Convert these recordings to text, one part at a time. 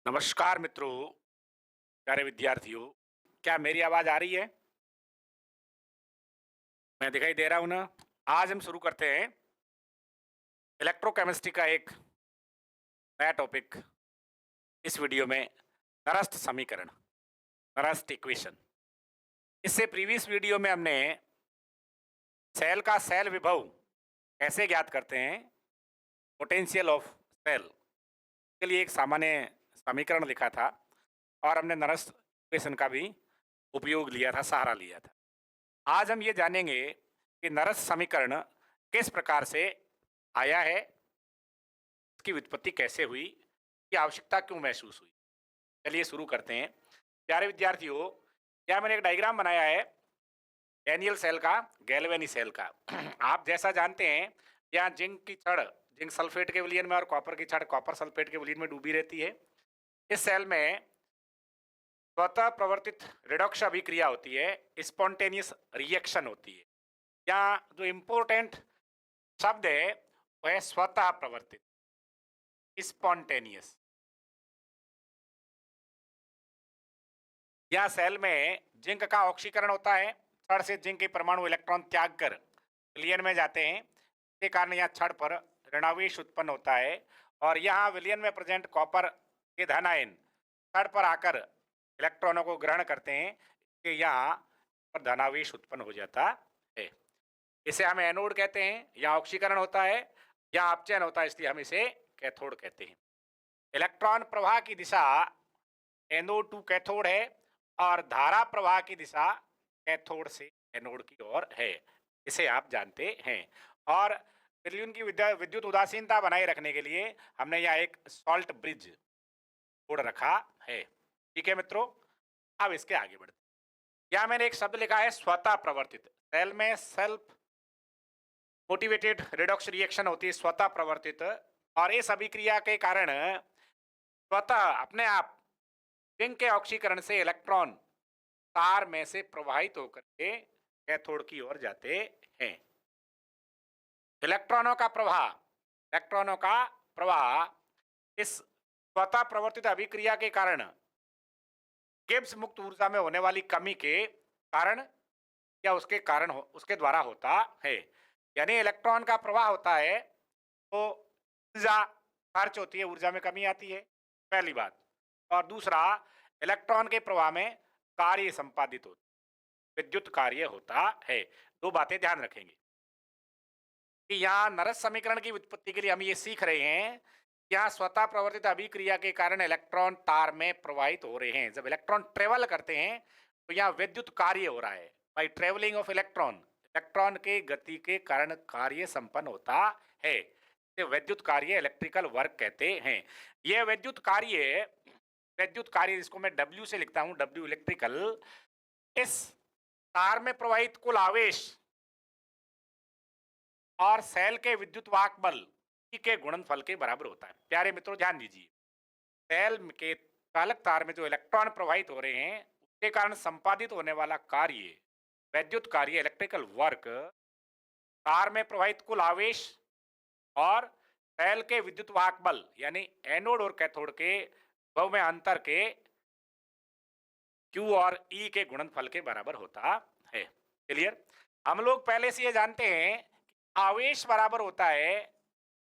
नमस्कार मित्रों, प्यारे विद्यार्थियों। क्या मेरी आवाज आ रही है? मैं दिखाई दे रहा हूं ना? आज हम शुरू करते हैं इलेक्ट्रोकेमिस्ट्री का एक नया टॉपिक। इस वीडियो में नरस्त समीकरण, नरस्त इक्वेशन। इससे प्रीवियस वीडियो में हमने सेल का सेल विभव कैसे ज्ञात करते हैं, पोटेंशियल ऑफ सेल के लिए एक सामान्य समीकरण लिखा था और हमने नरस्त इक्वेशन का भी उपयोग लिया था, सहारा लिया था। आज हम ये जानेंगे कि नरस्त समीकरण किस प्रकार से आया है, इसकी व्युत्पत्ति कैसे हुई, की आवश्यकता क्यों महसूस हुई। चलिए शुरू करते हैं। प्यारे विद्यार्थियों, क्या मैंने एक डायग्राम बनाया है डैनियल सेल का, गैल्वेनी सेल का। आप जैसा जानते हैं, यहाँ जिंक की छड़ जिंक सल्फेट के विलयन में और कॉपर की छड़ कॉपर सल्फेट के विलयन में डूबी रहती है। इस सेल में स्वतः प्रवर्तित रिडॉक्स अभिक्रिया होती है, स्पॉन्टेनियस रिएक्शन होती है। यहाँ जो इम्पोर्टेंट शब्द है वह है स्वतः प्रवर्तित, स्पॉन्टेनियस। यहाँ सेल में जिंक का ऑक्सीकरण होता है। छड़ से जिंक के परमाणु इलेक्ट्रॉन त्याग कर विलयन में जाते हैं। इसके कारण यहाँ छड़ पर ऋणावेश उत्पन्न होता है और यहाँ विलयन में प्रेजेंट कॉपर के धन आयन छड़ पर आकर इलेक्ट्रॉनों को ग्रहण करते हैं। इसके यहाँ पर धनावेश उत्पन्न हो जाता है। इसे हम एनोड कहते हैं। यहाँ ऑक्सीकरण होता है, यहाँ अपचयन होता है, इसलिए हम इसे कैथोड कहते हैं। इलेक्ट्रॉन प्रवाह की दिशा एनोड टू कैथोड है और धारा प्रवाह की दिशा कैथोड से एनोड की ओर है। इसे आप जानते हैं। और त्रिज्यन की विद्युत उदासीनता बनाए रखने के लिए हमने यहाँ एक सॉल्ट ब्रिज जोड़ रखा है। ठीक है मित्रों, अब इसके आगे बढ़ते। यहाँ मैंने एक शब्द लिखा है स्वतः प्रवर्तित। सेल में सेल्फ मोटिवेटेड रिडॉक्स रिएक्शन होती है, स्वतः प्रवर्तित। और इस अभिक्रिया के कारण स्वतः अपने आप जिंक के ऑक्सीकरण से इलेक्ट्रॉन तार में से प्रवाहित होकर के कैथोड की ओर जाते हैं। इलेक्ट्रॉनों का प्रवाह इस स्वतः प्रवर्तित अभिक्रिया के कारण गिब्स मुक्त ऊर्जा में होने वाली कमी के कारण या उसके द्वारा होता है। यानी इलेक्ट्रॉन का प्रवाह होता है तो ऊर्जा खर्च होती है, ऊर्जा में कमी आती है, पहली बात। और दूसरा, इलेक्ट्रॉन के प्रवाह में कार्य संपादित होता, विद्युत कार्य होता है। दो बातें ध्यान रखेंगे कि यहाँ नरस्त समीकरण की व्युत्पत्ति के लिए हम ये सीख रहे हैं। यहाँ स्वतः प्रवर्तित अभिक्रिया के कारण इलेक्ट्रॉन तार में प्रवाहित हो रहे हैं। जब इलेक्ट्रॉन ट्रेवल करते हैं तो यहाँ विद्युत कार्य हो रहा है। By travelling of electron, electron के गति के कारण कार्य संपन्न होता है। विद्युत कार्य, इलेक्ट्रिकल वर्क कहते हैं। यह विद्युत कार्य जिसको मैं W से लिखता हूं, W इलेक्ट्रिकल, इस तार में प्रवाहित कुल आवेश और सेल के विद्युत वाहक बल के गुणनफल के बराबर होता है। प्यारे मित्रों ध्यान दीजिए, सेल के चालक तार में जो इलेक्ट्रॉन प्रवाहित हो रहे हैं उसके कारण संपादित होने वाला कार्य, वैद्युत कार्य, इलेक्ट्रिकल वर्क, तार में प्रवाहित कुल आवेश और सेल के विद्युत वाहक बल यानी एनोड और कैथोड के विभव में अंतर के Q और E के गुणनफल के बराबर होता है। क्लियर? हम लोग पहले से ये जानते हैं कि आवेश बराबर होता है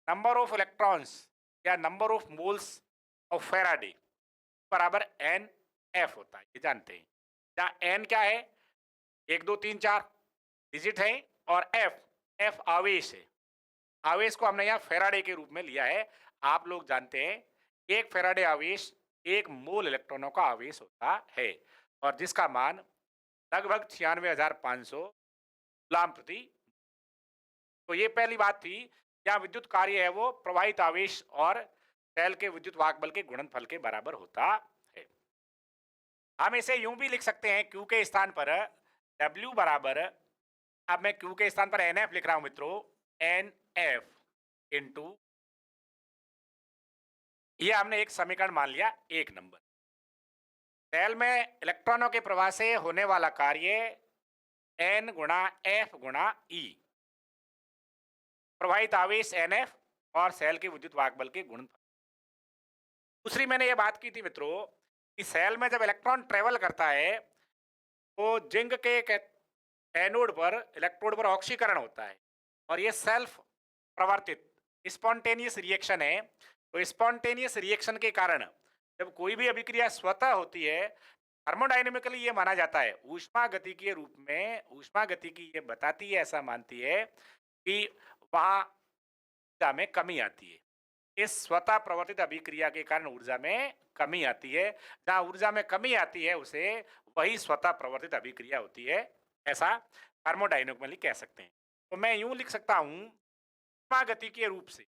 नंबर ऑफ इलेक्ट्रॉन्स या number of moles of Faraday बराबर NF होता है, ये जानते हैं। जहाँ N क्या है, 1 2 3 4 डिजिट है और F आवेश है। आवेश को हमने यहाँ फेराडे के रूप में लिया है। आप लोग जानते हैं एक फेराडे आवेश 1 मोल इलेक्ट्रॉनों का आवेश होता है और जिसका मान लगभग 96,500 कूलाम प्रति। तो ये पहली बात थी। क्या विद्युत कार्य है वो प्रवाहित आवेश और सेल के विद्युत वाहक बल के गुणनफल के बराबर होता है। हम इसे यूं भी लिख सकते हैं, Q के स्थान पर W बराबर, अब मैं Q के स्थान पर NF लिख रहा हूं मित्रों, NF इंटू, ये हमने एक समीकरण मान लिया, 1 नंबर। सेल में इलेक्ट्रॉनों के प्रवाह से होने वाला कार्य N गुणा F गुणा E, प्रवाहित आवेश NF और सेल के विद्युत वाहक बल के गुणनफल। दूसरी मैंने ये बात की थी मित्रों कि सेल में जब इलेक्ट्रॉन ट्रेवल करता है तो जिंक के एनोड पर इलेक्ट्रोड पर ऑक्सीकरण होता है और ये सेल्फ प्रवर्तित स्पॉन्टेनियस रिएक्शन है। तो स्पॉन्टेनियस रिएक्शन के कारण जब कोई भी अभिक्रिया स्वतः होती है, थर्मोडाइनमिकली ये माना जाता है, ऊष्मा गति के रूप में ऊष्मा गति की ये बताती है, ऐसा मानती है कि वहां ऊर्जा में कमी आती है। इस स्वतः प्रवर्तित अभिक्रिया के कारण ऊर्जा में कमी आती है। जहां ऊर्जा में कमी आती है उसे वही स्वतः प्रवर्तित अभिक्रिया होती है, ऐसा थर्मोडायनेमिकली कह सकते हैं। तो मैं यूं लिख सकता हूं, ऊष्मा गति के रूप से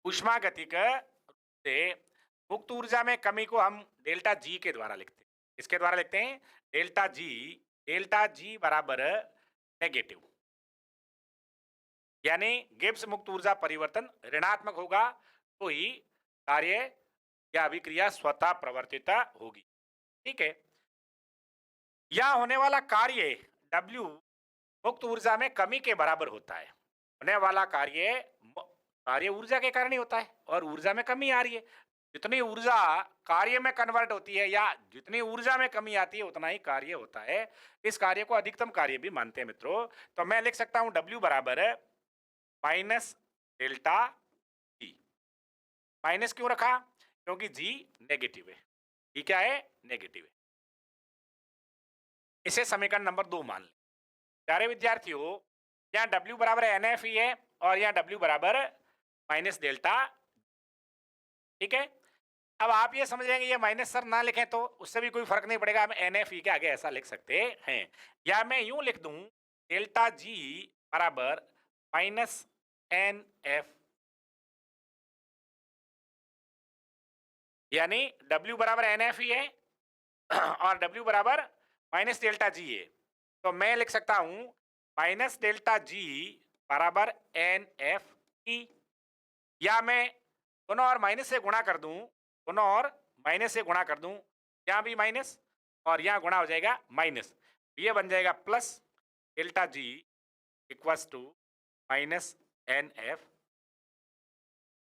ऊष्मा गति के रूप से मुक्त ऊर्जा में कमी को हम डेल्टा जी के द्वारा लिखते हैं। इसके द्वारा लिखते हैं डेल्टा जी बराबर नेगेटिव, यानी गिब्स मुक्त ऊर्जा परिवर्तन ऋणात्मक होगा तो ही कार्य या अभिक्रिया स्वतः प्रवर्तित होगी। ठीक है, यह होने वाला कार्य W मुक्त ऊर्जा में कमी के बराबर होता है। होने वाला कार्य ऊर्जा के कारण ही होता है और ऊर्जा में कमी आ रही है। जितनी ऊर्जा कार्य में कन्वर्ट होती है या जितनी ऊर्जा में कमी आती है उतना ही कार्य होता है। इस कार्य को अधिकतम कार्य भी मानते हैं मित्रों। तो मैं लिख सकता हूं W बराबर माइनस डेल्टा जी। माइनस क्यों रखा? क्योंकि जी नेगेटिव है। जी क्या है? नेगेटिव है। इसे समीकरण नंबर 2 मान लें। प्यारे विद्यार्थियों, यहाँ W बराबर NF ही है और यहाँ W बराबर माइनस डेल्टा। ठीक है, अब आप ये समझ लेंगे ये माइनस सर ना लिखें तो उससे भी कोई फर्क नहीं पड़ेगा, हम NF के आगे ऐसा लिख सकते हैं। या मैं यूं लिख दूं डेल्टा जी बराबर माइनस NF, यानी W बराबर NF ही है और W बराबर माइनस डेल्टा जी है। तो मैं लिख सकता हूं माइनस डेल्टा जी बराबर NF ई, या मैं दोनों और माइनस से गुणा कर दूं, दोनों और माइनस से गुणा कर दूं, यहाँ भी माइनस और यहाँ गुणा हो जाएगा माइनस, ये बन जाएगा plus delta G equals to minus NF।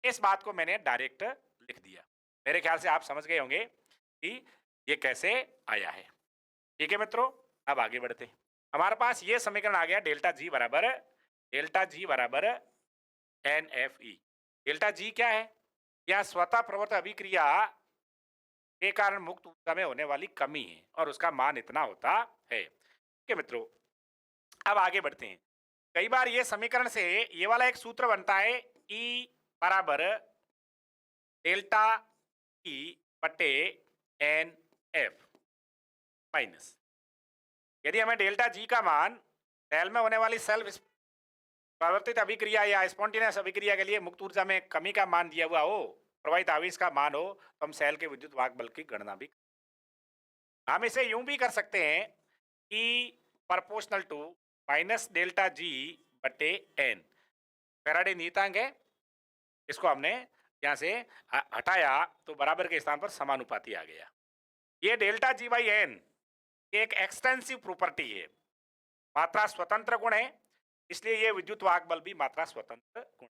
इस बात को मैंने डायरेक्ट लिख दिया। मेरे ख्याल से आप समझ गए होंगे कि ये कैसे आया है। ठीक है मित्रों, अब आगे बढ़ते हैं। हमारे पास ये समीकरण आ गया डेल्टा जी बराबर NFE। डेल्टा जी क्या है? यह स्वतः प्रवर्त अभिक्रिया के कारण मुक्त ऊर्जा में होने वाली कमी है और उसका मान इतना होता है। ठीक है मित्रों, अब आगे बढ़ते हैं। कई बार ये समीकरण से ये वाला एक सूत्र बनता है E बराबर डेल्टा E बटे NF माइनस, यदि हमें डेल्टा जी का मान सेल में होने वाली सेल्फ प्रवर्तित अभिक्रिया या स्पॉन्टेनियस अभिक्रिया के लिए मुक्त ऊर्जा में कमी का मान दिया हुआ हो, प्रवाहित आवेश का मान हो, तो हम सेल के विद्युत वाहक बल की गणना भी, हम इसे यूं भी कर सकते हैं कि proportional to minus delta G बटे एन, फैराडे नियतांक है, इसको हमने यहां से हटाया तो बराबर के स्थान पर समानुपाती आ गया। ये डेल्टा जी बाई एन एक एक्सटेंसिव प्रॉपर्टी है, मात्रा स्वतंत्र गुण है, इसलिए ये विद्युत वाहक बल भी मात्रा स्वतंत्र गुण।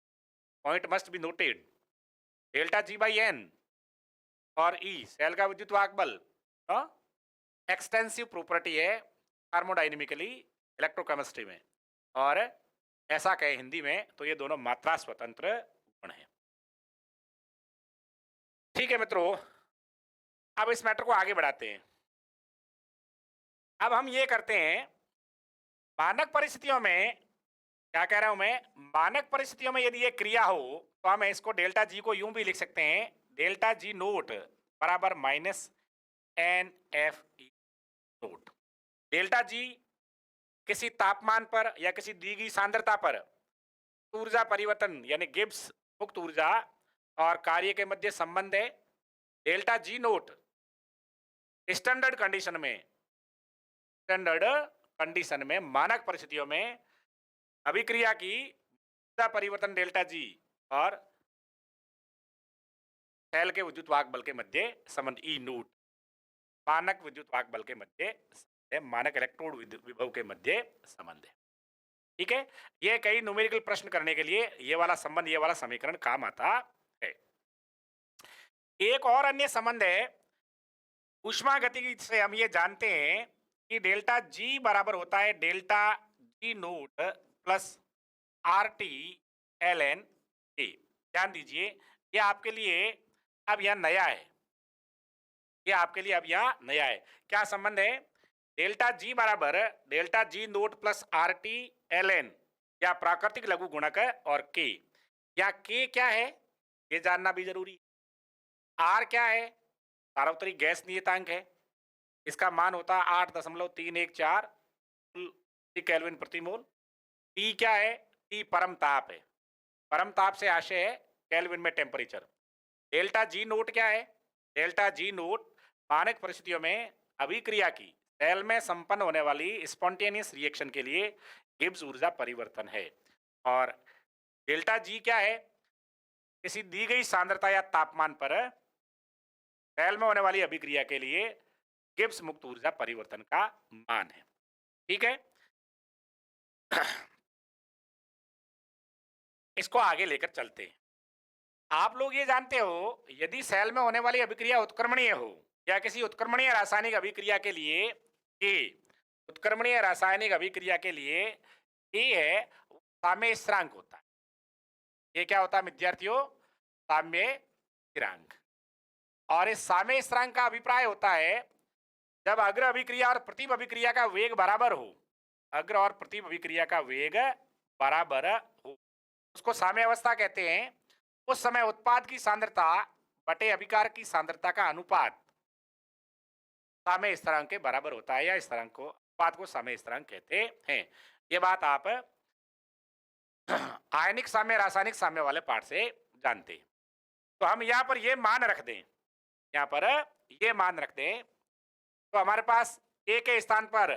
Point must be noted, delta G by N और ई सेल का विद्युत वाहक बल एक्सटेंसिव प्रॉपर्टी है थर्मोडायनेमिकली इलेक्ट्रोकेमिस्ट्री में, और ऐसा कहे हिंदी में तो ये दोनों मात्रा स्वतंत्र गुण है। ठीक है मित्रों, अब इस मैटर को आगे बढ़ाते हैं। अब हम ये करते हैं, मानक परिस्थितियों में, क्या कह रहा हूं मैं, मानक परिस्थितियों में यदि ये क्रिया हो तो हम इसको डेल्टा जी को यूं भी लिख सकते हैं, डेल्टा जी नोट बराबर minus NFE note. Delta G किसी तापमान पर या किसी दी गई सांद्रता पर ऊर्जा परिवर्तन यानी गिब्स मुक्त ऊर्जा और कार्य के मध्य संबंध है। Delta G note standard condition में मानक परिस्थितियों में अभिक्रिया की ऊर्जा परिवर्तन डेल्टा जी और सेल के विद्युत वाहक बल के मध्य संबंध ई नोट, मानक विद्युत वाहक बल के मध्य, मानक इलेक्ट्रोड विभव के मध्य संबंध है। ठीक है, ये कई न्यूमेरिकल प्रश्न करने के लिए ये वाला संबंध, ये वाला समीकरण काम आता एक और अन्य संबंध है ऊष्मागतिकी से, हम ये जानते हैं कि डेल्टा जी बराबर होता है delta G naught plus R T L N T. ध्यान दीजिए, ये आपके लिए अब यह नया है, ये आपके लिए अब यहाँ नया है। क्या संबंध है? डेल्टा जी बराबर delta G naught plus R T L N, या प्राकृतिक लघु गुणक और के। या के क्या है ये जानना भी जरूरी है। आर क्या है? सार्वत्रिक गैस नियतांक है, इसका मान होता है 8.314 केल्विन प्रति मोल। टी क्या है? टी परम ताप है, परम ताप से आशय है केल्विन में टेम्परेचर। डेल्टा जी नोट क्या है? डेल्टा जी नोट मानक परिस्थितियों में अभिक्रिया की सेल में संपन्न होने वाली स्पॉन्टेनियस रिएक्शन के लिए गिब्स ऊर्जा परिवर्तन है। और डेल्टा जी क्या है? किसी दी गई सांद्रता या तापमान पर सेल में होने वाली अभिक्रिया के लिए गिब्स मुक्त ऊर्जा परिवर्तन का मान है। ठीक है, इसको आगे लेकर चलते हैं। आप लोग ये जानते हो, यदि सेल में होने वाली अभिक्रिया उत्क्रमणीय हो या किसी उत्क्रमणीय रासायनिक अभिक्रिया के लिए ए, उत्क्रमणीय रासायनिक अभिक्रिया के लिए ए है, साम्य स्थिरांक होता है। ये क्या होता है विद्यार्थियों? साम्य स्थिरांक। और इस साम्य स्थिरांक का अभिप्राय होता है जब अग्र अभिक्रिया और प्रतिप अभिक्रिया का वेग बराबर हो, अग्र और प्रतिप अभिक्रिया का वेग बराबर हो, उसको साम्य अवस्था कहते हैं। उस समय उत्पाद की सांद्रता बटे अभिकार की सांद्रता का अनुपात साम्य स्थिरांक के बराबर होता है, या स्थिरांक को, अनुपात को साम्य स्थिरांक कहते हैं। ये बात आप आयनिक साम्य रासायनिक साम्य वाले पाठ से जानते हैं। तो हम यहाँ पर ये मान रख दें, यहाँ पर ये मान रख दें, तो हमारे पास ए के स्थान पर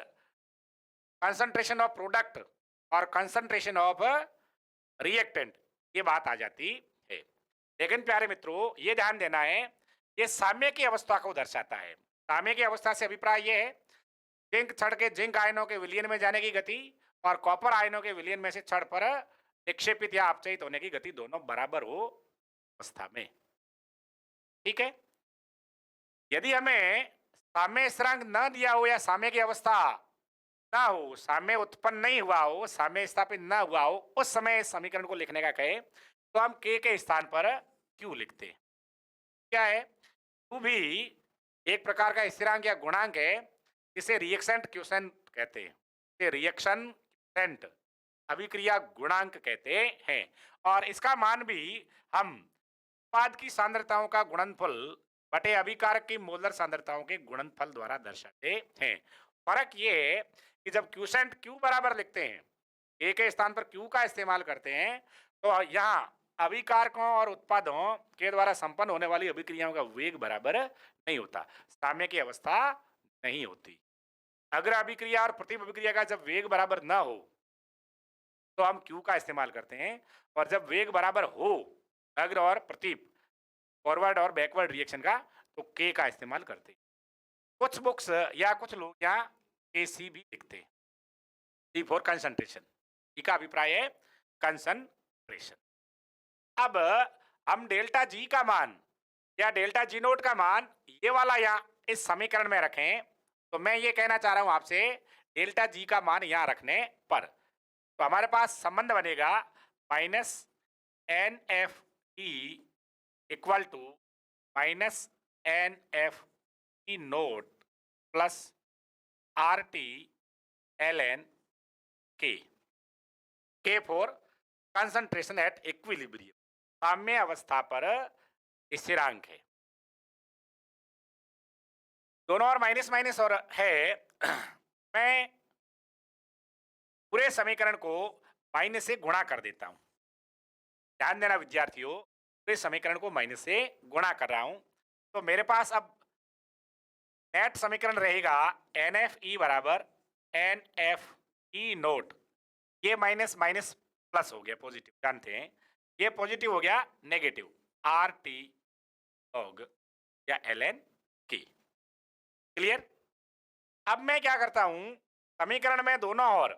कंसंट्रेशन ऑफ प्रोडक्ट और कंसंट्रेशन ऑफ रिएक्टेंट, ये बात आ जाती है। लेकिन प्यारे मित्रों, ये ध्यान देना है, ये साम्य की अवस्था को दर्शाता है। साम्य की अवस्था से अभिप्राय ये है जिंक छड़ के जिंक आयनों के विलयन में जाने की गति और कॉपर आयनों के विलयन में से छड़ पर निक्षेपित या अपचयित होने की गति दोनों बराबर हो अवस्था में। ठीक है, यदि हमें साम्य स्थिरांक न दिया हो या साम्य की अवस्था ना हो, साम्य उत्पन्न नहीं हुआ हो, साम्य स्थापित ना हुआ हो, उस समय इस समीकरण को लिखने का कहे तो हम के स्थान पर क्यू लिखते हैं। क्या है? क्यू भी एक प्रकार का स्थिरांक या गुणांक है, जिसे रिएक्शन क्यूसेंट कहते हैं, इसे रिएक्शन क्यूसेंट अभिक्रिया गुणांक कहते हैं। और इसका मान भी हम उत्पाद की सांद्रताओं का गुणनफल बटे अभिकारक की मोलर सांद्रताओं के गुणनफल द्वारा दर्शाते हैं। फर्क ये है कि जब क्यूसेंट क्यू बराबर लिखते हैं, ए के स्थान पर क्यू का इस्तेमाल करते हैं, तो यहाँ अभिकारकों और उत्पादों के द्वारा संपन्न होने वाली अभिक्रियाओं का वेग बराबर नहीं होता, साम्य की अवस्था नहीं होती। अग्र अभिक्रिया और प्रतिप अभिक्रिया का जब वेग बराबर ना हो तो हम क्यू का इस्तेमाल करते हैं, और जब वेग बराबर हो अग्र और प्रतिप, फॉरवर्ड और बैकवर्ड रिएक्शन का, तो के का इस्तेमाल करते हैं। कुछ बुक्स या कुछ लोग यहाँ के सी भी लिखते हैं, सी फॉर कंसंट्रेशन, का अभिप्राय है कंसंट्रेशन। अब हम डेल्टा जी का मान या डेल्टा जी नोट का मान ये वाला यहाँ इस समीकरण में रखें, तो मैं ये कहना चाह रहा हूं आपसे, डेल्टा जी का मान यहाँ रखने पर तो हमारे पास संबंध बनेगा minus N F E equal to minus N F E naught plus R T L N K, K for concentration at equilibrium, साम्य अवस्था पर स्थिरांक है। दोनों और माइनस माइनस और है मैं पूरे समीकरण को माइनस से गुणा कर देता हूं। ध्यान देना विद्यार्थियों, पूरे समीकरण को माइनस से गुणा कर रहा हूं, तो मेरे पास अब नेट समीकरण रहेगा एन एफ ई बराबर एन एफ ई नोट, ये माइनस माइनस प्लस हो गया पॉजिटिव, जानते हैं ये पॉजिटिव हो गया नेगेटिव, आर टी लॉग या एल एन की। क्लियर? अब मैं क्या करता हूं, समीकरण में दोनों और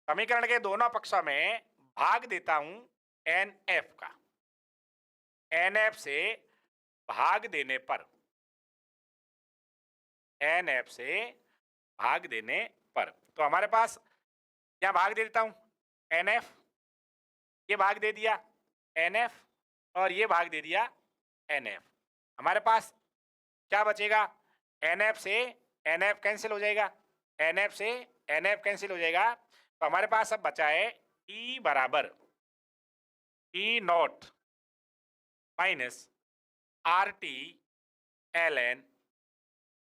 समीकरण के दोनों पक्षों में भाग देता हूं एन एफ का, एन एफ से भाग देने पर, NF से भाग देने पर, तो हमारे पास यहाँ भाग दे देता हूं, NF, ये भाग दे दिया NF, और ये भाग दे दिया NF। हमारे पास क्या बचेगा? NF से NF कैंसिल हो जाएगा, NF से NF कैंसिल हो जाएगा, तो हमारे पास अब बचा है E बराबर E not minus RT ln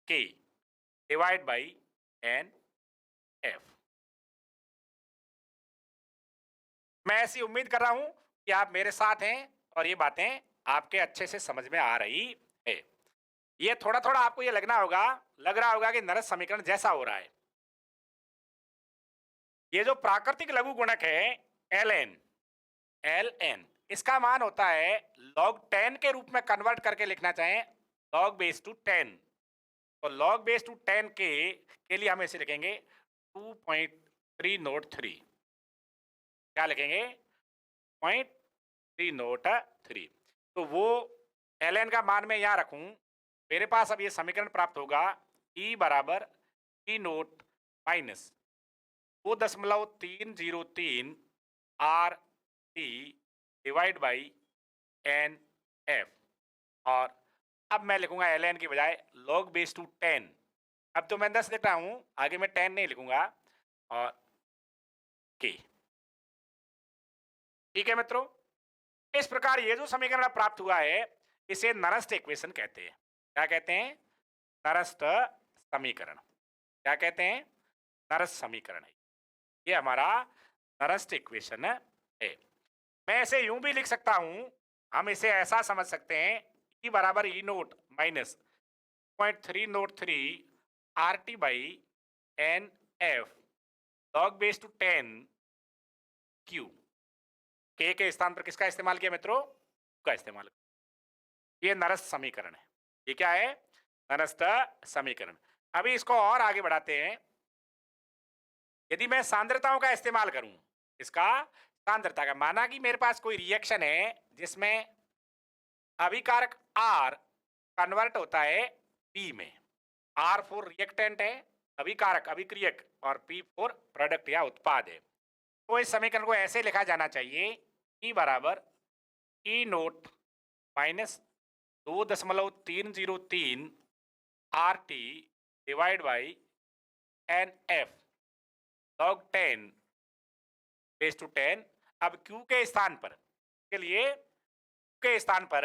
K divide by NF। मैं ऐसी उम्मीद कर रहा हूं कि आप मेरे साथ हैं और ये बातें आपके अच्छे से समझ में आ रही है। ये थोड़ा थोड़ा आपको ये लग रहा होगा कि नरस समीकरण जैसा हो रहा है। ये जो प्राकृतिक लघु गुणक है ln इसका मान होता है log 10 के रूप में कन्वर्ट करके लिखना चाहें log बेस टू 10, तो log बेस टू 10 के लिए हम इसे लिखेंगे 2.303। क्या लिखेंगे? 0.303। तो वो ln का मान मैं यहां रखूं, मेरे पास अब ये समीकरण प्राप्त होगा E बराबर E naught minus 2.303 RT divide by NF, और अब मैं लिखूंगा ln की बजाय log बेस टू 10। अब तो मैं 10 लिख रहा हूं, आगे मैं 10 नहीं लिखूंगा, और K। ठीक है मित्रों, इस प्रकार ये जो समीकरण प्राप्त हुआ है इसे नरस्त इक्वेशन कहते हैं। क्या कहते हैं? नरस्त समीकरण। क्या कहते हैं? नरस्त समीकरण है। ये हमारा नरस्त इक्वेशन है। मैं इसे यूं भी लिख सकता हूं, हम इसे ऐसा समझ सकते हैं E बराबर E naught minus 0.303 RT by NF log base to 10 Q। K के स्थान पर किसका इस्तेमाल किया मित्रों? का इस्तेमाल। ये नरस्त समीकरण है। ये क्या है? नरस्त समीकरण। अभी इसको और आगे बढ़ाते हैं। यदि मैं सांद्रताओं का इस्तेमाल करूं, इसका सांद्रता का, माना कि मेरे पास कोई रिएक्शन है जिसमें अभिकारक R कन्वर्ट होता है P में। R फॉर रिएक्टेंट है, अभिकारक अभिक्रियक, और P फॉर प्रोडक्ट या उत्पाद है। तो इस समीकरण को ऐसे लिखा जाना चाहिए E बराबर E naught minus 2.303 RT divide by NF log 10 base to 10। अब Q के स्थान पर, के लिए Q के स्थान पर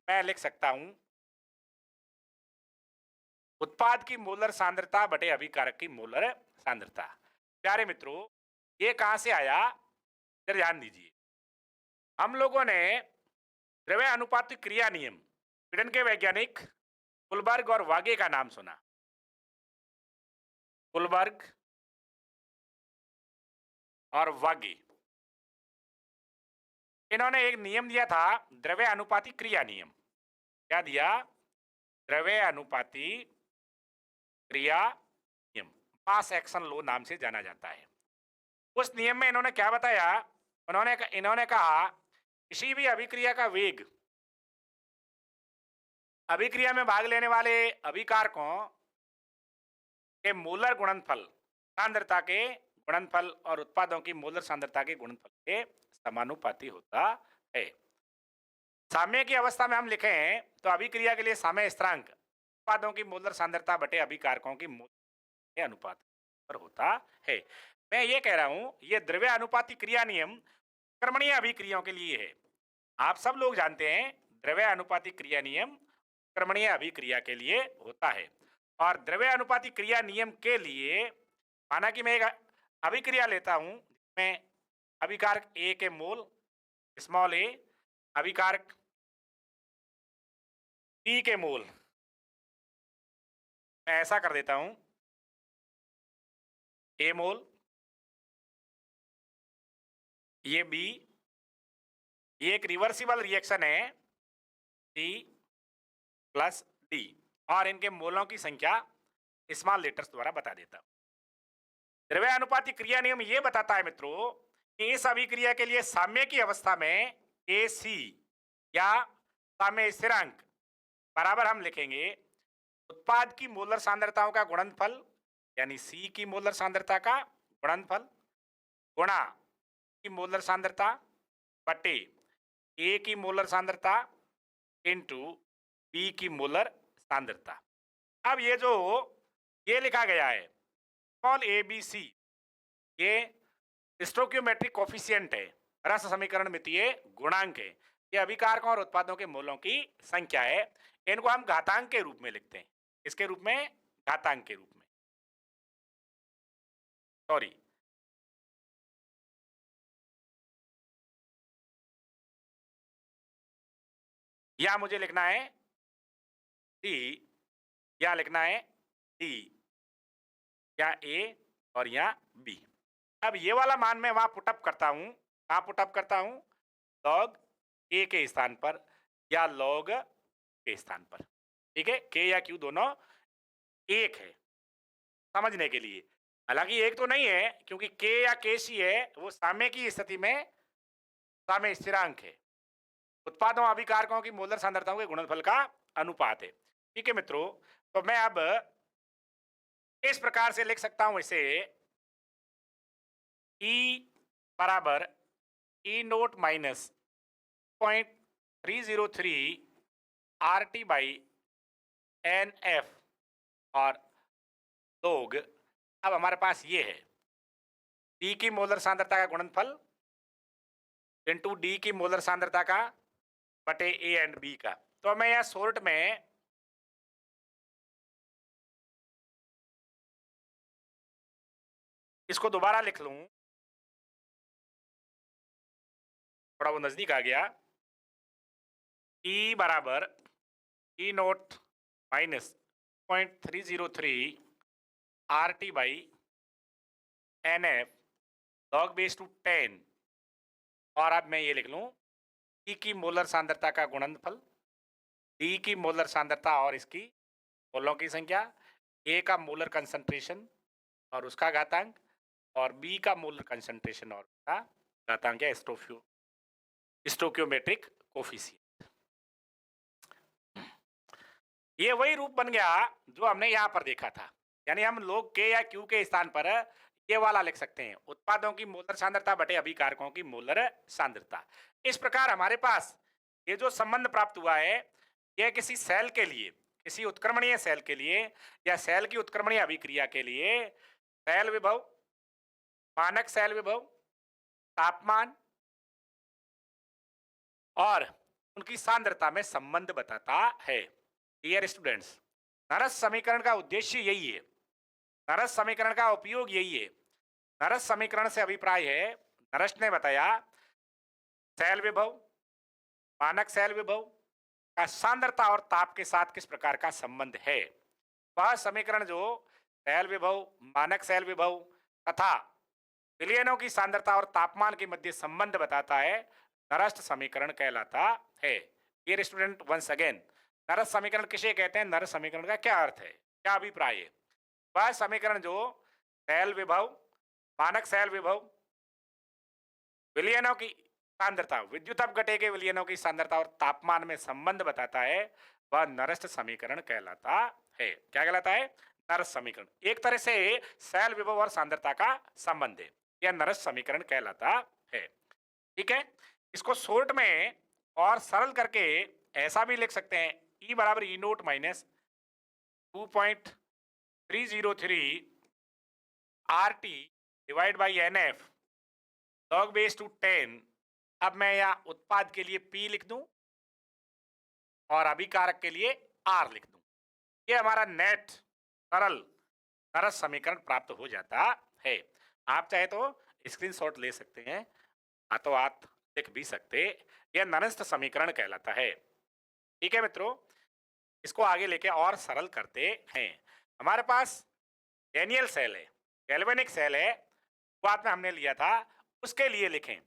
मैं लिख सकता हूं उत्पाद की मोलर सांद्रता बटे अभिकारक की मोलर सांद्रता। प्यारे मित्रों, ये कहां से आया? जरा ध्यान दीजिए। हम लोगों ने द्रव्य अनुपातिक क्रिया नियम, स्वीडन के वैज्ञानिक कुलबर्ग और वागे का नाम सुना। कुलबर्ग और वागे, इन्होंने एक नियम दिया था, द्रव्य अनुपाती क्रिया नियम। क्या दिया? द्रव्य अनुपाती क्रिया नियम, मास एक्शन लॉ नाम से जाना जाता है। उस नियम में इन्होंने क्या बताया? इन्होंने कहा किसी भी अभिक्रिया का वेग अभिक्रिया में भाग लेने वाले अभिकारकों के मोलर गुणनफल सांद्रता के गुणनफल और उत्पादों की मोलर सांद्रता के गुणनफल के समानुपाती होता है। साम्य की अवस्था में हम लिखें तो अभिक्रिया के लिए साम्य स्थिरांक उत्पादों की मोलर सांद्रता बटे अभिकारकों की मोलर के अनुपात पर होता है। मैं ये कह रहा हूं, ये द्रव्य अनुपाती क्रिया नियम कर्मणीय अभिक्रियाओं के लिए है। आप सब लोग जानते हैं द्रव्य अनुपाती क्रिया नियम कर्मणीय अभिक्रिया के लिए होता है। और द्रव्य अनुपाती क्रिया नियम के लिए, माना कि मैं एक अभिक्रिया लेता हूं जिसमें अभिकारक A के मोल स्मॉल a, अभिकारक B के मोल, मैं ऐसा कर देता हूं A मोल, ये B, ये एक रिवर्सिबल रिएक्शन है C प्लस D, और इनके मोलों की संख्या स्मॉल लेटर्स द्वारा बता देता हूं। द्रव्य अनुपाती क्रिया नियम ये बताता है मित्रों कि इस अभिक्रिया के लिए साम्य की अवस्था में AC या साम्य स्थिरांक बराबर हम लिखेंगे उत्पाद की मोलर सांद्रताओं का गुणनफल यानी सी की मोलर सांद्रता का गुणनफल गुणा की मोलर सांद्रता बटे ए की मोलर सांद्रता इंटू बी की मोलर सांद्रता। अब ये लिखा गया है स्मॉल ए बी सी, ये स्टोक्योमेट्रिक कोफिशिएंट है, रस समीकरण मितीय गुणांक है। ये अभिकारकों और उत्पादों के मोलों की संख्या है। इनको हम घातांक के रूप में लिखते हैं। इसके रूप में, घातांक के रूप में, सॉरी, या मुझे लिखना है डी, या लिखना है डी, या ए और या बी। अब ये वाला मान मैं वहां पुटअप करता हूं, कहां पुटअप करता हूं, लॉग ए के स्थान पर या लॉग के स्थान पर। ठीक है, के या क्यू दोनों एक है समझने के लिए। हालांकि एक तो नहीं है क्योंकि के या के सी है वो साम्य की स्थिति में साम्य स्थिरांक है। उत्पादों अभिकारकों की मोलर सांद्रताओं के गुणनफल का अनुपात है। ठीक है मित्रों, तो मैं अब इस प्रकार से लिख सकता हूं इसे, E बराबर E naught minus 0.303 R T by N F और लोग। अब हमारे पास ये है डी की मोलर सांद्रता का गुणनफल इंटू डी की मोलर सांद्रता का बटे ए एंड बी का। तो मैं यहां शॉर्ट में इसको दोबारा लिख लूं, थोड़ा वो नजदीक आ गया। E बराबर E naught minus 0.303 R T by N F log base to 10। और अब मैं ये लिख लूं E की मोलर सांद्रता का गुणनफल, D की मोलर सांद्रता और इसकी मोलों की संख्या, A का मोलर कंसंट्रेशन और उसका घातांक, और B का मोलर कंसंट्रेशन और उसका घातांक है स्टोक्योमेट्रिक कोफिशिएंट। ये वही रूप बन गया जो हमने यहां पर देखा था। यानी हम लोग के या क्यू के स्थान पर ये वाला लिख सकते हैं, उत्पादों की मोलर सांद्रता बटे अभिकारकों की मोलर सांद्रता। इस प्रकार हमारे पास ये जो संबंध प्राप्त हुआ है, यह किसी सेल के लिए, किसी उत्क्रमणीय सेल के लिए या सेल की उत्क्रमणीय अभिक्रिया के लिए सेल विभव, मानक सेल विभव, तापमान और उनकी सांद्रता में संबंध बताता है। डियर स्टूडेंट्स, नरस समीकरण का उद्देश्य यही है, नरस समीकरण का उपयोग यही है। नरस समीकरण से अभिप्राय है, नरस ने बताया सेल विभव, मानक सेल विभव का सांद्रता और ताप के साथ किस प्रकार का संबंध है। वह समीकरण जो सेल विभव, मानक सेल विभव तथा विलयनों की सांद्रता और तापमान के मध्य संबंध बताता है, नरस्त समीकरण कहलाता है। Dear student, once again, Nernst समीकरण किसे कहते हैं, नरस समीकरण का क्या अर्थ है, क्या अभिप्राय है। वह समीकरण जो सेल विभव, मानक सेल विभव, विलयनों की सांद्रता, विद्युत अपघटे के विलयनों की सांद्रता और तापमान में संबंध बताता है, वह नरस्त समीकरण कहलाता है। क्या कहलाता है, नरस्त समीकरण। एक तरह से सेल विभव और सांद्रता का संबंध है, यह नरस्त समीकरण कहलाता है। ठीक है, इसको शॉर्ट में और सरल करके ऐसा भी लिख सकते हैं, E बराबर E naught minus 2.303 R T divide by N F log base to 10। अब मैं यहाँ उत्पाद के लिए P लिख दूं और अभिकारक के लिए R लिख दूं। ये हमारा नेट सरल नरस समीकरण प्राप्त हो जाता है। आप चाहे तो स्क्रीनशॉट ले सकते हैं, हाथों हाथ लिख भी सकते। यह नरस्त समीकरण कहलाता है। ठीक है मित्रों, इसको आगे लेके और सरल करते हैं। हमारे पास डेनियल सेल है, गैल्वेनिक सेल है, बात में हमने लिया था, उसके लिए लिखें।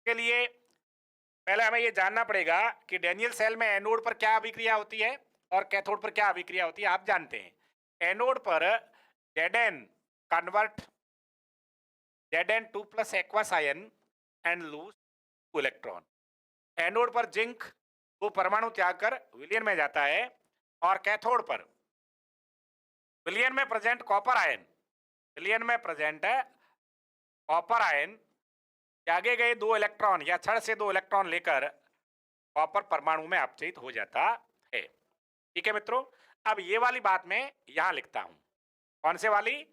के लिए पहले हमें ये जानना पड़ेगा कि डेनियल सेल में एनोड पर क्या अभिक्रिया होती है और कैथोड पर क्या अभिक्रिया होती है। आप जानते हैं एनोड पर Zn convert Zn2 plus aqueous ion and loose electron. Anode पर जिंक वो परमाणु त्याग कर विलियन में जाता है और कैथोड पर विलियन में प्रेजेंट कॉपर आयन, विलियन में प्रेजेंट कॉपर आयन त्यागे गए 2 इलेक्ट्रॉन या छड़ से 2 इलेक्ट्रॉन लेकर कॉपर परमाणु में अपचयित हो जाता है। ठीक है मित्रों, अब ये वाली बात मैं यहां लिखता हूं। कौन से वाली?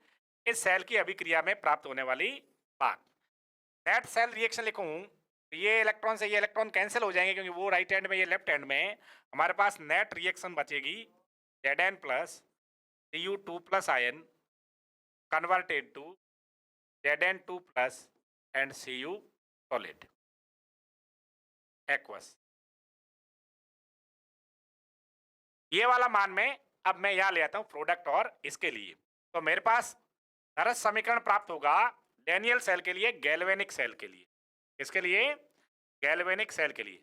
इस सेल की अभिक्रिया में प्राप्त होने वाली बात। नेट सेल रिएक्शन लिखूं, ये इलेक्ट्रॉन से ये इलेक्ट्रॉन कैंसिल हो जाएंगे क्योंकि वो राइट हैंड में ये लेफ्ट हैंड में। हमारे पास नेट रिएक्शन बचेगी Zn plus Cu2 plus ion converted to Zn2 plus and Cu solid aqueous. ये वाला मान में अब मैं यहां ले आता हूं प्रोडक्ट और इसके लिए। तो मेरे पास नरस समीकरण प्राप्त होगा डेनियल सेल के लिए, गैल्वेनिक सेल के लिए। इसके लिए गैल्वेनिक सेल के लिए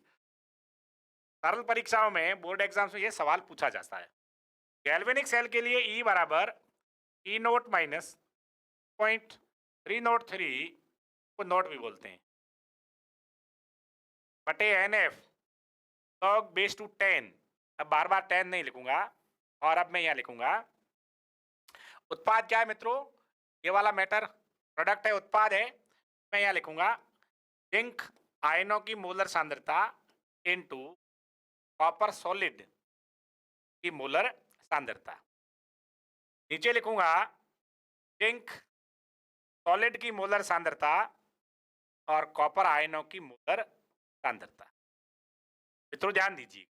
सरल परीक्षाओं में, बोर्ड एग्जाम्स में ये सवाल पूछा जाता है। गैल्वेनिक सेल के लिए E बराबर E नोट माइनस 0.303 को नोट भी बोलते हैं बटे NF log बेस टू 10। अब बार बार 10 नहीं लिखूंगा और अब मैं यहां लिखूंगा उत्पाद क्या है मित्रों, ये वाला मैटर प्रोडक्ट है, उत्पाद है। मैं यहां लिखूंगा जिंक आयनों की मोलर सांद्रता इनटू कॉपर सॉलिड की मोलर सांद्रता। नीचे लिखूंगा जिंक सॉलिड की मोलर सांद्रता और कॉपर आयनों की मोलर सांद्रता। मित्रों ध्यान दीजिए,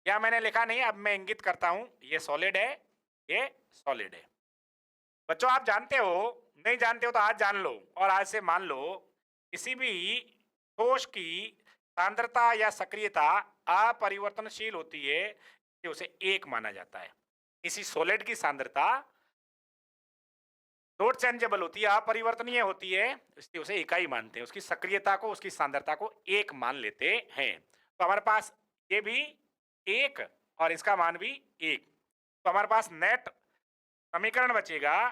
क्या मैंने लिखा नहीं, अब मैं इंगित करता हूं ये सॉलिड है, ये सॉलिड है। बच्चों आप जानते हो, नहीं जानते हो तो आज जान लो और आज से मान लो, किसी भी ठोस की सांद्रता या सक्रियता अपरिवर्तनशील होती है, तो उसे एक माना जाता है। किसी सॉलिड की सांद्रता नॉट चेंजेबल होती है, अपरिवर्तनीय होती है, इसलिए उसे इकाई मानते हैं। उसकी सक्रियता को, उसकी सांद्रता को एक मान लेते हैं। तो हमारे पास ये भी एक और इसका मान भी एक। तो हमारे पास नेट समीकरण बचेगा,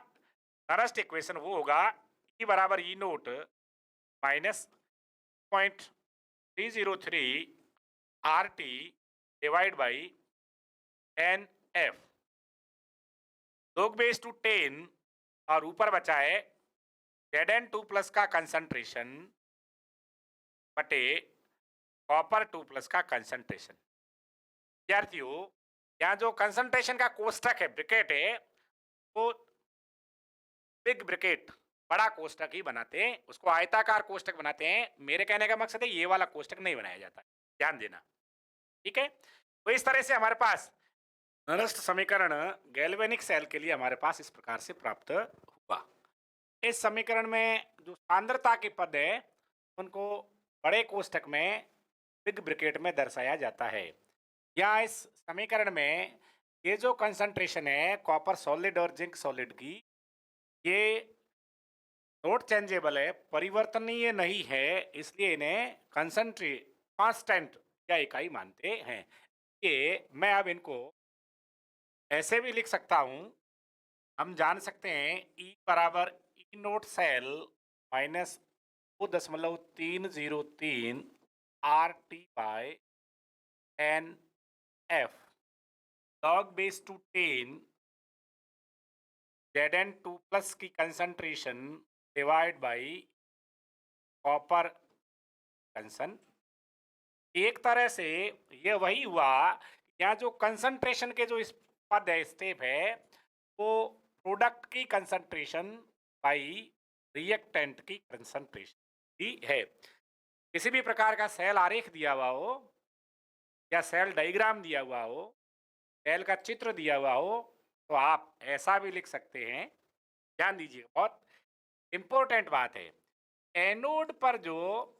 नरस्ट इक्वेशन वो होगा E बराबर E naught minus 0.303 RT divide by NF log base to 10 और ऊपर बचा है Zn2 प्लस का कंसंट्रेशन बटे कॉपर 2 प्लस का कंसंट्रेशन। विद्यार्थियों यहाँ जो कंसंट्रेशन का कोष्टक है, ब्रैकेट है, वो बिग ब्रैकेट बड़ा कोष्टक ही बनाते हैं, उसको आयताकार कोष्टक बनाते हैं। मेरे कहने का मकसद है ये वाला कोष्टक नहीं बनाया जाता, ध्यान देना। ठीक है, तो इस तरह से हमारे पास नरस्त समीकरण गैल्वेनिक सेल के लिए हमारे पास इस प्रकार से प्राप्त हुआ। इस समीकरण में जो सांद्रता के पद है उनको बड़े कोष्टक में बिग ब्रैकेट में दर्शाया जाता है। यहाँ इस समीकरण में ये जो कंसंट्रेशन है कॉपर सॉलिड और जिंक सॉलिड की, ये नॉट चेंजेबल है, परिवर्तनीय नहीं है, इसलिए इन्हें कंसंट्रेट कांस्टेंट या इकाई मानते हैं। ये मैं अब इनको ऐसे भी लिख सकता हूं, हम जान सकते हैं E बराबर E naught cell minus 2.303 RT by NF log base to 10 Zn2 plus की concentration divide by copper concentration. एक तरह से ये वही हुआ, यहाँ जो कंसंट्रेशन के जो इस पद है, स्टेप है, वो प्रोडक्ट की कंसंट्रेशन बाई रिएक्टेंट की कंसंट्रेशन ही है। किसी भी प्रकार का सेल आरेख दिया हुआ हो या सेल डायग्राम दिया हुआ हो, सेल का चित्र दिया हुआ हो, तो आप ऐसा भी लिख सकते हैं। ध्यान दीजिए, बहुत इंपॉर्टेंट बात है, एनोड पर जो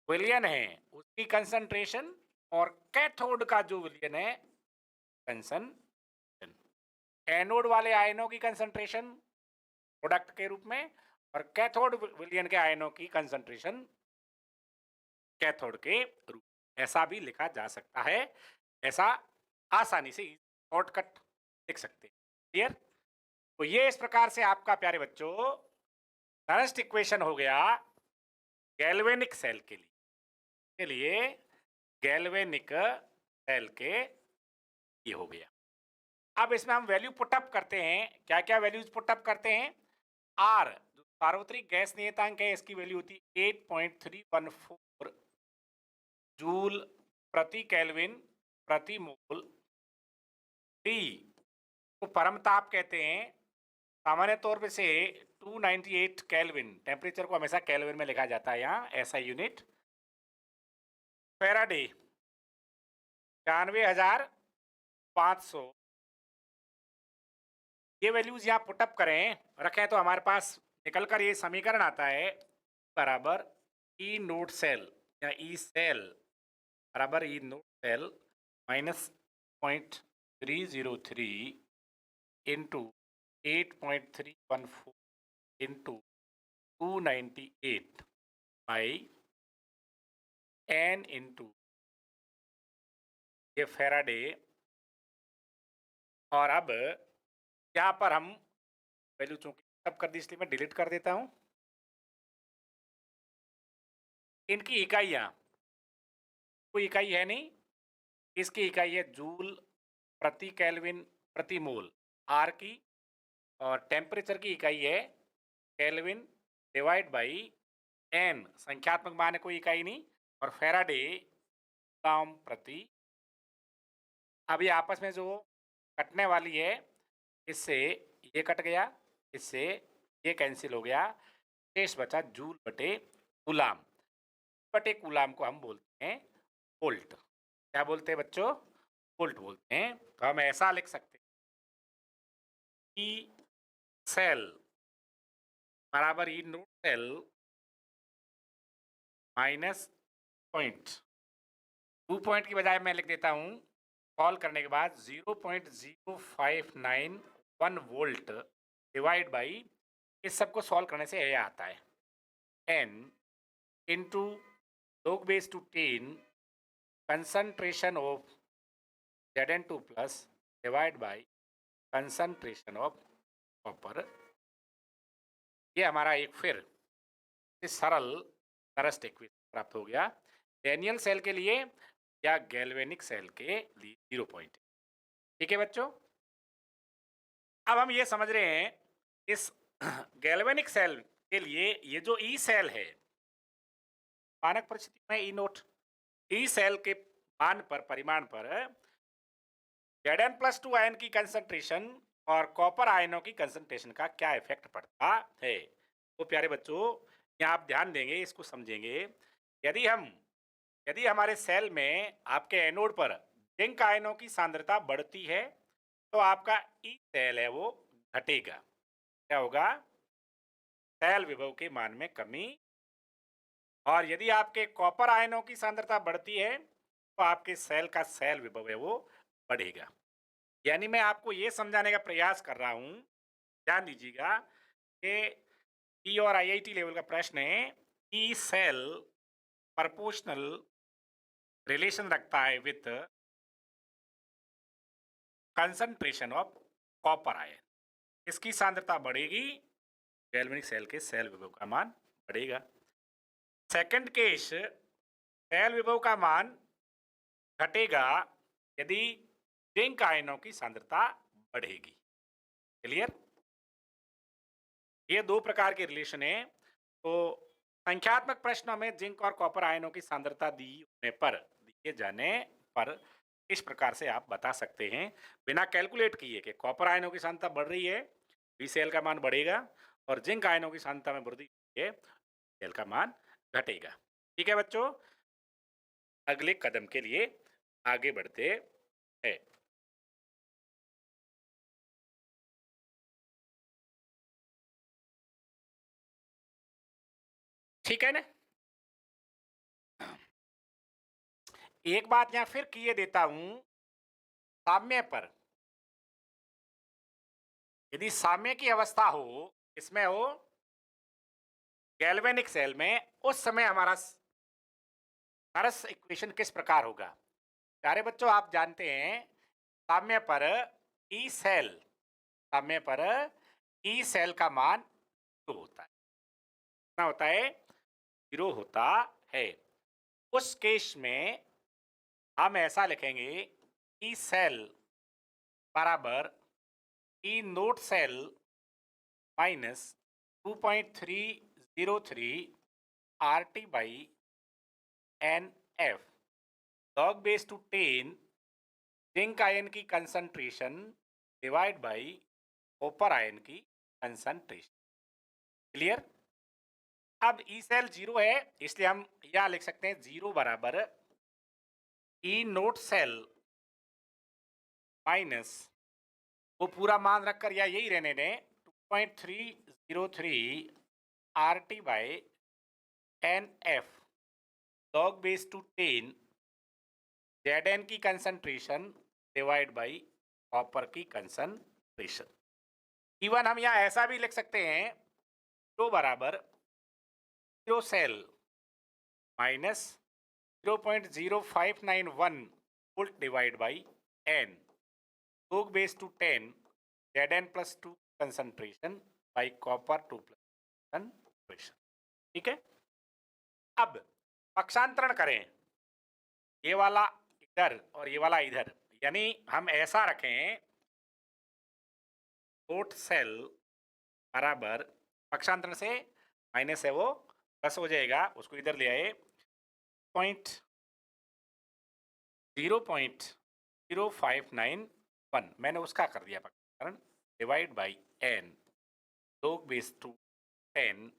विलयन है उसकी कंसंट्रेशन और कैथोड का जो विलयन है कंसंट्रेशन, एनोड वाले आयनों की कंसंट्रेशन प्रोडक्ट के रूप में और कैथोड विलयन के आयनों की कंसंट्रेशन कैथोड के रूप में, ऐसा भी लिखा जा सकता है। ऐसा आसानी से शॉर्टकट लिख सकते हैं। क्लियर? तो ये इस प्रकार से आपका प्यारे बच्चों नरस्ट इक्वेशन हो गया गैल्वेनिक सेल के लिए। गैल्वेनिक सेल के ये हो गया। अब इसमें हम वैल्यू पुटअप करते हैं। क्या क्या वैल्यूज पुटअप करते हैं? आर जो सार्वत्रिक गैस नियतांक है, इसकी वैल्यू होती है 8.314 जूल प्रति केल्विन प्रति मोल। टी को परम ताप कहते हैं। सामान्य तौर पे से 298 केल्विन, टेम्परेचर को हमेशा केल्विन में लिखा जाता है यहाँ, ऐसा यूनिट। फेराडे 95,500। ये वैल्यूज यहाँ पुटअप करें, रखें तो हमारे पास निकल कर ये समीकरण आता है बराबर ई नोट सेल या ई सेल बराबर E naught cell minus 0.303 into 8.314 into 298 by n into ये फेराडे। और अब यहाँ पर हम वैल्यू चूंकि सब कर दी इसलिए मैं डिलीट कर देता हूँ। इनकी इकाइयाँ, कोई इकाई है नहीं, इसकी इकाई है जूल प्रति केल्विन प्रति मोल आर की, और टेम्परेचर की इकाई है केल्विन डिवाइड बाई एन, संख्यात्मक मान है, कोई इकाई नहीं, और फेराडे कूलम्ब प्रति। अब ये आपस में जो कटने वाली है, इससे ये कट गया, इससे ये कैंसिल हो गया, शेष बचा जूल बटे कूलम्ब। बटे कूलम्ब को हम बोलते हैं वोल्ट। क्या बोलते हैं बच्चों? वोल्ट बोलते हैं। तो हम ऐसा लिख सकते हैं ई सेल बराबर E naught cell minus point, 2 point की बजाय मैं लिख देता हूँ सॉल्व करने के बाद 0.0591 वोल्ट डिवाइड बाई, इस सबको सॉल्व करने से यह आता है n into log base to 10 concentration of Zn2 plus divide by concentration of copper. ये हमारा एक फिर सरल तरस्ट इक्वेशन प्राप्त हो गया डेनियल सेल के लिए या गैल्वेनिक सेल के लिए 0 पॉइंट। ठीक है बच्चों, अब हम ये समझ रहे हैं इस गैल्वेनिक सेल के लिए ये जो ई सेल है, मानक परिस्थिति में ई नोट, ई सेल के मान पर, परिमाण पर Zn+2 आयन की कंसंट्रेशन और कॉपर आयनों की कंसंट्रेशन का क्या इफेक्ट पड़ता है। तो प्यारे बच्चों, यहाँ आप ध्यान देंगे, इसको समझेंगे। यदि हमारे सेल में आपके एनोड पर जिंक आयनों की सांद्रता बढ़ती है तो आपका ई सेल है वो घटेगा। क्या होगा? सेल विभव के मान में कमी। और यदि आपके कॉपर आयनों की सांद्रता बढ़ती है तो आपके सेल का सेल विभव है वो बढ़ेगा। यानी मैं आपको ये समझाने का प्रयास कर रहा हूं, ध्यान दीजिएगा कि ई और आईआईटी लेवल का प्रश्न है, ई सेल प्रोपोर्शनल रिलेशन रखता है with concentration of copper ion. इसकी सांद्रता बढ़ेगी, गैल्वेनिक सेल के सेल विभव का मान बढ़ेगा। सेकंड केस, सेल विभव का मान घटेगा यदि जिंक आयनों की सांद्रता बढ़ेगी। क्लियर? ये दो प्रकार के रिलेशन है। तो संख्यात्मक प्रश्नों में जिंक और कॉपर आयनों की सांद्रता दिए जाने पर इस प्रकार से आप बता सकते हैं बिना कैलकुलेट किए कि कॉपर आयनों की सांद्रता बढ़ रही है, बी सेल का मान बढ़ेगा, और जिंक आयनों की सांद्रता में वृद्धि है, सेल का मान घटेगा। ठीक है बच्चों, अगले कदम के लिए आगे बढ़ते हैं। ठीक है ना? एक बात यहां फिर किए देता हूं, साम्य पर यदि साम्य की अवस्था हो, इसमें हो गैल्वेनिक सेल में, उस समय हमारा तरस इक्वेशन किस प्रकार होगा? प्यारे बच्चों, आप जानते हैं साम्य पर ई सेल, साम्य पर ई सेल का मान 0 होता है। कितना होता है? 0 होता है। उस केस में हम ऐसा लिखेंगे ई सेल बराबर E naught cell minus 2.303 R T by N F log base to 10 zinc ion की concentration divide by copper ion की कंसंट्रेशन। क्लियर? अब ई सेल 0 है, इसलिए हम यह लिख सकते हैं 0 बराबर ई नोट सेल माइनस, वो पूरा मान रखकर या यही रहने दें, 2.303 R T by N F log base to 10 Z N की कंसंट्रेशन डिवाइड बाई कॉपर की कंसंट्रेशन। इवन हम यहाँ ऐसा भी लिख सकते हैं, जो बराबर 0 cell minus 0.0591 volt divide by N log base to 10 Zn plus 2 concentration by copper 2 plus concentration। ठीक है, अब पक्षांतरण करें, ये वाला इधर और ये वाला इधर, यानी हम ऐसा रखें नोट सेल बराबर, पक्षांतरण से माइनस है वो प्लस हो जाएगा, उसको इधर ले आए, 0.0591 मैंने उसका कर दिया पक्षांतरण divide by N log base to 10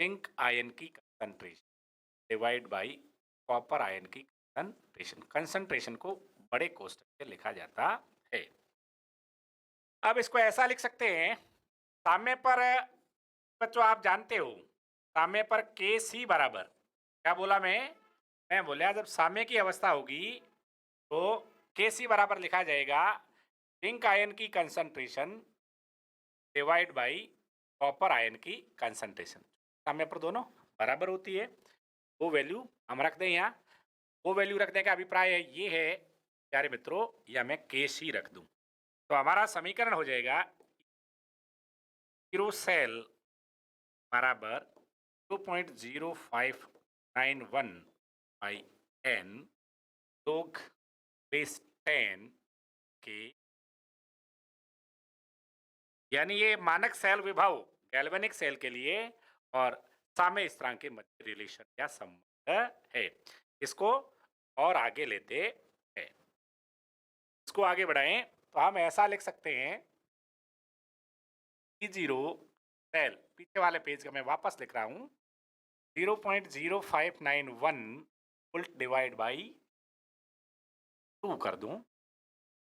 zinc ion की concentration divide by copper ion की कंसंट्रेशन। कंसंट्रेशन को बड़े कोष्ठक से लिखा जाता है। अब इसको ऐसा लिख सकते हैं, साम्य पर बच्चों आप जानते हो, साम्य पर के सी बराबर, क्या बोला मैं बोला जब साम्य की अवस्था होगी तो के सी बराबर लिखा जाएगा जिंक आयन की concentration divide by copper ion की कंसंट्रेशन। साम्य पर दोनों बराबर होती है, वो वैल्यू हम रख दें यहाँ, वो वैल्यू रखने का अभिप्राय है ये है प्यारे मित्रों, या मैं के सी रख दूं तो हमारा समीकरण हो जाएगा जीरो सेल बराबर 2.0591 बाई एन log बेस 10 के, यानी ये मानक सेल विभव गैल्वेनिक सेल के लिए और साम्य स्थिरांक के मध्य रिलेशन या संबंध है। इसको और आगे लेते हैं, इसको आगे बढ़ाएं तो हम ऐसा लिख सकते हैं जीरो सेल, पीछे वाले पेज का मैं वापस लिख रहा हूं, 0.0591 वोल्ट डिवाइड बाई 2 कर दूं।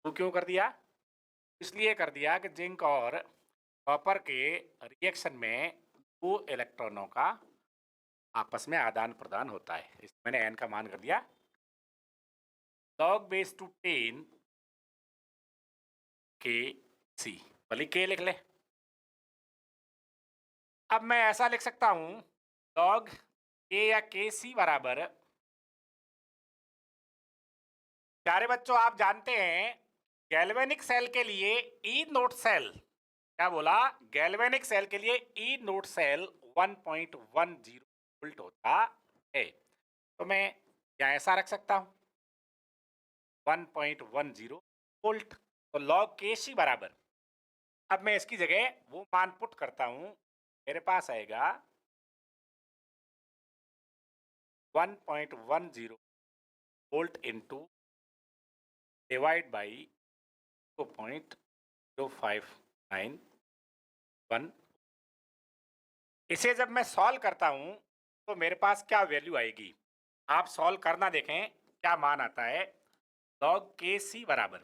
2 क्यों कर दिया? इसलिए कर दिया कि जिंक और कॉपर के रिएक्शन में दो इलेक्ट्रॉनों का आपस में आदान प्रदान होता है, इस मैंने एन का मान कर दिया log बेस टू 10 के सी, भले के लिख ले। अब मैं ऐसा लिख सकता हूं log के या के सी बराबर, प्यारे बच्चों आप जानते हैं गैल्वेनिक सेल के लिए ई नोट सेल, क्या बोला, गैल्वेनिक सेल के लिए ई नोट सेल 1.10 वोल्ट होता है, तो मैं यहाँ ऐसा रख सकता हूँ 1.10 वोल्ट, तो log के सी बराबर, अब मैं इसकी जगह वो मान पुट करता हूँ, मेरे पास आएगा 1.10 वोल्ट इंटू डिवाइड बाई 2.0591। इसे जब मैं सॉल्व करता हूं तो मेरे पास क्या वैल्यू आएगी, आप सॉल्व करना देखें क्या मान आता है। log के सी बराबर,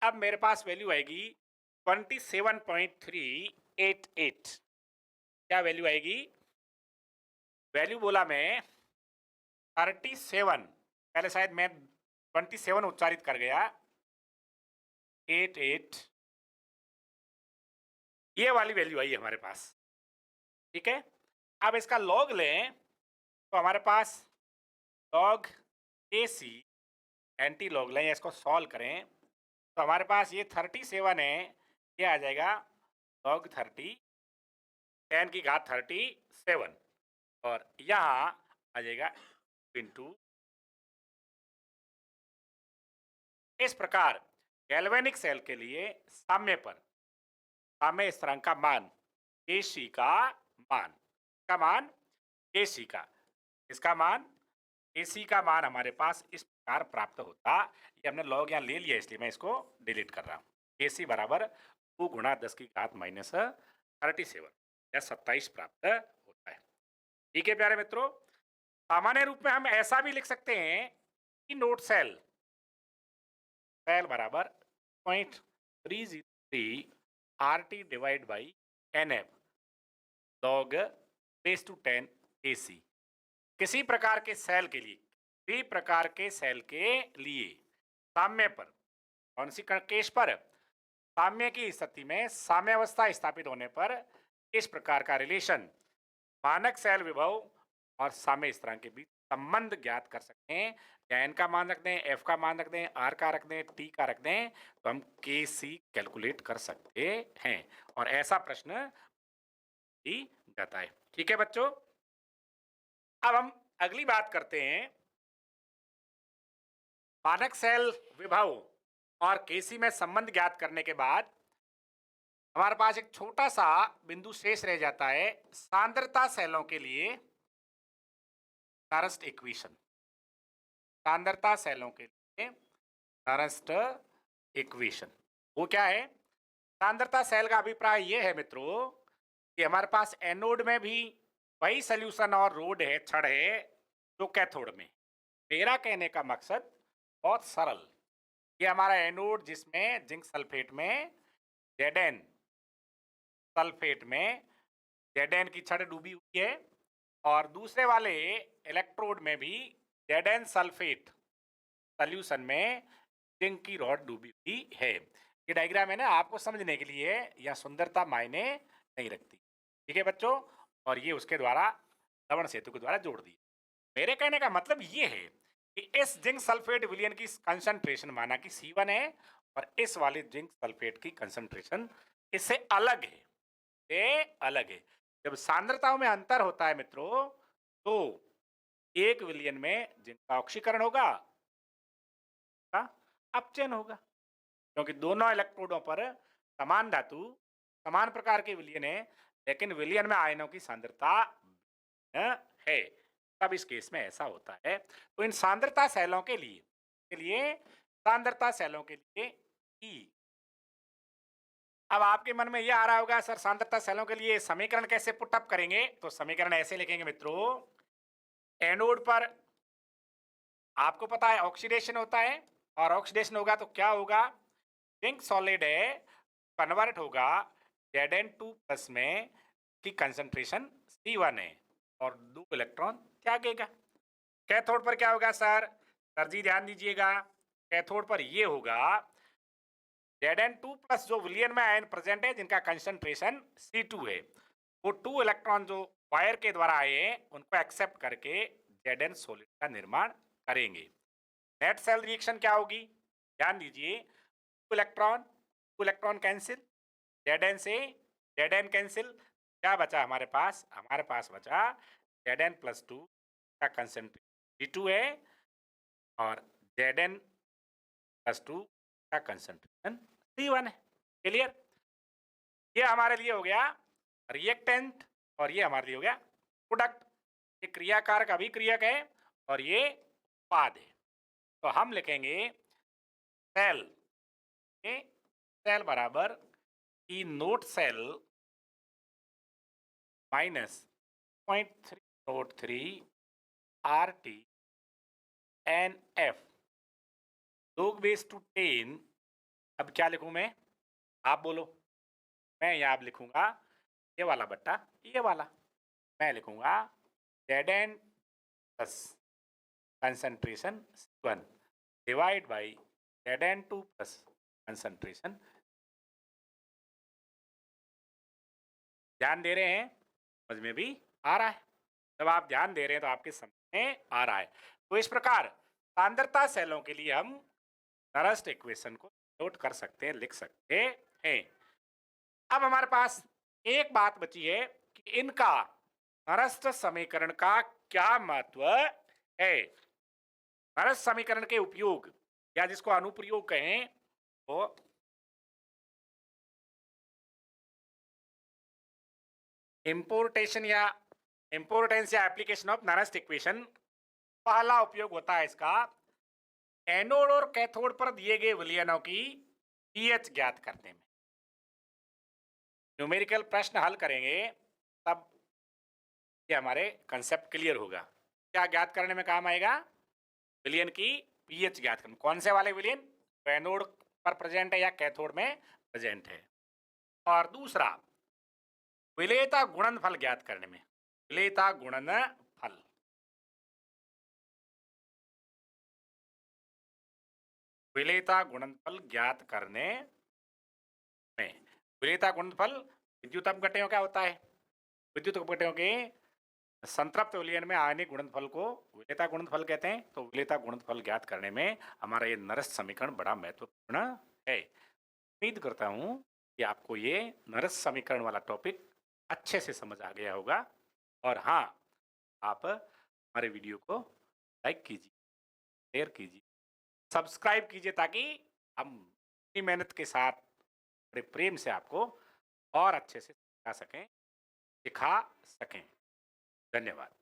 अब मेरे पास वैल्यू आएगी 27.388, क्या वैल्यू आएगी, वैल्यू बोला मैं 37, पहले शायद मैं 27 उच्चारित कर गया, 88, ये वाली वैल्यू आई है हमारे पास। ठीक है, अब इसका लॉग लें तो हमारे पास log के सी एंटी लॉग लें, इसको सॉल्व करें तो हमारे पास ये 37 है, ये आ जाएगा log 30 10 की घात 37 और यहाँ आ जाएगा इंटू इस प्रकार गैल्वेनिक सेल के लिए साम्य स्थिरांक का मान Kc का मान Kc का इसका मान Kc का मान हमारे पास इस प्रकार प्राप्त होता। ये हमने लॉग यहाँ ले लिया इसलिए मैं इसको डिलीट कर रहा हूँ। Kc बराबर 2 गुणा 10 की घात माइनस 37 या 27 प्राप्त होता है। ठीक है प्यारे मित्रों, सामान्य रूप में हम ऐसा भी लिख सकते हैं कि नोट सेल बराबर 0.303 RT divide by NF log raise to 10 AC। किसी प्रकार के सेल के लिए साम्य पर कौन सी केस पर साम्य की स्थिति में साम्यावस्था स्थापित होने पर इस प्रकार का रिलेशन मानक सेल विभव और साम्य स्थिरांक के बीच संबंध ज्ञात कर सकते हैं। या एन का मान रख दें, एफ का मान रख दें, आर का रख दें, टी का रख दें, तो हम के सी कैलकुलेट कर सकते हैं और ऐसा प्रश्न ही जाता है। ठीक है बच्चों, अब हम अगली बात करते हैं। मानक सेल विभव और केसी में संबंध ज्ञात करने के बाद हमारे पास एक छोटा सा बिंदु शेष रह जाता है, सांद्रता सेलों के लिए नरस्ट इक्वेशन। सांद्रता सेलों के लिए नरस्ट इक्वेशन वो क्या है? सांद्रता सेल का अभिप्राय यह है मित्रों कि हमारे पास एनोड में भी वही सोल्यूशन और रोड है, छड़ है जो कैथोड में। मेरा कहने का मकसद बहुत सरल, ये हमारा एनोड जिसमें जिंक सल्फेट में जेडेन की छड़ डूबी हुई है और दूसरे वाले इलेक्ट्रोड में भी जेडेन सल्फेट सोल्यूशन में जिंक की रॉड डूबी हुई है। ये डायग्राम है ना, आपको समझने के लिए या सुंदरता मायने नहीं रखती। ठीक है बच्चों, और ये उसके द्वारा लवण सेतु के द्वारा जोड़ दी। मेरे कहने का मतलब ये है कि इस जिंक सल्फेट विलयन की कंसंट्रेशन माना कि C1 है और इस वाले जिंक सल्फेट की कंसंट्रेशन इससे अलग है, जब सांद्रताओं में अंतर होता है मित्रों तो एक विलयन में जिंक का ऑक्सीकरण होगा, अपचयन होगा, क्योंकि दोनों इलेक्ट्रोडों पर समान धातु समान प्रकार के विलयन है, लेकिन विलयन में आयनों की सांद्रता है, तब इस केस में ऐसा होता है। तो इन सांद्रता सेलों के लिए सांद्रता सेलों के लिए E। अब आपके मन में यह आ रहा होगा सर सांद्रता सेलों के लिए समीकरण कैसे पुटअप करेंगे? तो समीकरण ऐसे लिखेंगे मित्रों, एनोड पर आपको पता है ऑक्सीडेशन होता है और ऑक्सीडेशन होगा तो क्या होगा? जिंक सॉलिड है, कन्वर्ट होगा Zn2+ में की कंसंट्रेशन C1 है और 2 इलेक्ट्रॉन त्यागेगा। कैथोड पर क्या होगा सर जी ध्यान दीजिएगा, कैथोड पर ये होगा Zn2+ जो विलयन में आयन प्रेजेंट है जिनका कंसंट्रेशन C2 है, वो 2 इलेक्ट्रॉन जो वायर के द्वारा आए हैं उनको एक्सेप्ट करके Zn सॉलिड का निर्माण करेंगे। नेट सेल रिएक्शन क्या होगी? ध्यान दीजिए, 2 इलेक्ट्रॉन कैंसिल, Zn से Zn कैंसिल, क्या बचा हमारे पास? हमारे पास बचा Zn+2 का कंसंट्रेशन C2 है और Zn+2 का कंसंट्रेशन C1 है। क्लियर? ये हमारे लिए हो गया रिएक्टेंट और ये हमारे लिए हो गया प्रोडक्ट। ये क्रियाकारक अभिक्रियक है और ये उत्पाद है। तो हम लिखेंगे सेल बराबर E naught cell minus 0.303 RT NF log⁻10। अब क्या लिखूं मैं? आप बोलो। मैं यहाँ लिखूंगा ये वाला बट्टा ये वाला, मैं लिखूंगा Zn plus concentration C1 divide by Zn2 plus concentration. ध्यान दे रहे हैं? समझ में भी आ रहा है? जब आप ध्यान दे रहे हैं तो आपके समझ में आ रहा है। तो इस प्रकार सांद्रता सेलों के लिए हम नरस्ट इक्वेशन को नोट कर सकते हैं, लिख सकते हैं। अब हमारे पास एक बात बची है कि इनका नरस्त समीकरण का क्या महत्व है। नरस्त समीकरण के उपयोग या जिसको अनुप्रयोग कहें वो इंपोर्टेंस या एप्लीकेशन ऑफ नरेस्ट इक्वेशन। पहला उपयोग होता है इसका एनोड और कैथोड पर दिए गए विलयनों की पीएच ज्ञात करने में। न्यूमेरिकल प्रश्न हल करेंगे तब ये हमारे कंसेप्ट क्लियर होगा। क्या ज्ञात करने में काम आएगा? विलयन की पीएच ज्ञात करने। कौन से वाले विलयन? एनोड पर प्रेजेंट है या कैथोड में प्रेजेंट है। और दूसरा विलेयता गुणनफल ज्ञात करने में। विलेयता गुणनफल, विलेयता गुणनफल ज्ञात करने में। विलेयता गुणनफल विद्युत अपघटनों क्या होता है? विद्युत अपघटनों के संतृप्त विलयन में आयनिक गुणनफल को विलेयता गुणनफल कहते हैं। तो विलेयता गुणनफल ज्ञात करने में हमारा ये नरस समीकरण बड़ा महत्वपूर्ण है। उम्मीद करता हूं कि आपको ये नरस समीकरण वाला टॉपिक अच्छे से समझ आ गया होगा। और हाँ, आप हमारे वीडियो को लाइक कीजिए, शेयर कीजिए, सब्सक्राइब कीजिए, ताकि हम अपनी मेहनत के साथ बड़े प्रेम से आपको और अच्छे से सिखा सकें, सिखा सकें। धन्यवाद।